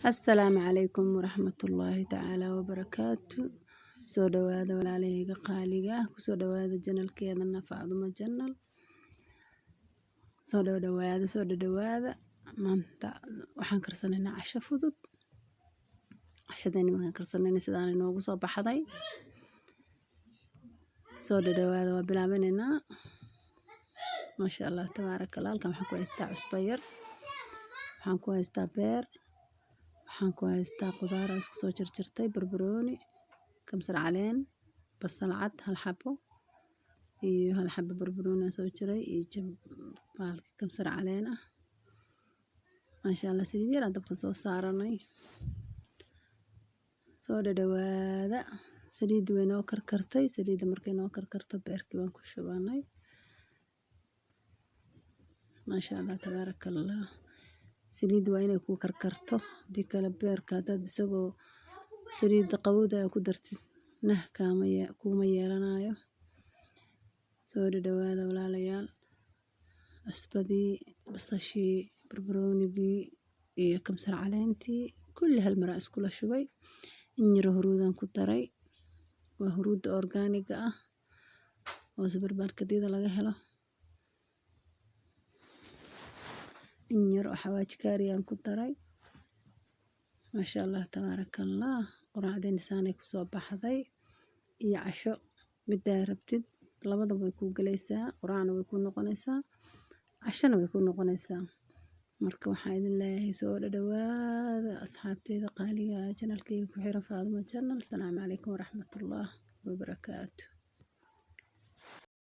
السلام عليكم ورحمة الله تعالى وبركاته. سو دواada walaalahayga qaaliga ah kusoo dhawaada janalkeedana Faadumo Janal. soo dhawaada maanta waxaan karsanaynaa casho fudud. cashadayna markaan karsanayna sidaan inoogu soo baxday. soo dhawaada waa bilaabanaynaa. maasha Allah tabaarakallah. halkan waxaan ku haystaa cusbo yar, waxaan ku haystaa beer, waxaan ku haystaa qudaar isku soo jarjartay, barbarooni, kamsar caleen, basal cad hal xabo iyo hal xabo barbarooni aan soo jaray iyo kamsar caleen ah. maasha Allah saliid yar aan dabka soo saaranay. soo dhawaada saliid way noo karkartay. saliida markay noo karkarto beerkii waan ku shubanay. maasha Allah tabaarakallah. saliid waa inay ku karkarto, hadii kale beerka haddaad isagoo saliida qabowda ku dartid nah kuma yeelanayo. soo dhawaada walaalayaal. cusbadii, basashii, barbaroonigii iyo kamsar caleentii kulli hal mar iskula shubay. in yar huruudaan ku daray, waa huruudda organiga ah oo supermarketyada laga helo. in yar oo xawaaji kaariyaan ku daray. maasha Allah tabaarakallah. quraacdayna saanay ku soo baxday iyo casho midaa rabtid labadaba way ku galaysaa. quraacna way ku noqonaysaa, cashana way ku noqonaysaa. marka waxaan idin leeyahay soo dhawaada asxaabteyda qaaliga ah janalkayga ku xiran Faadumo Janal. Assalaamu calaykum waraxmatullaah wabarakaatuh.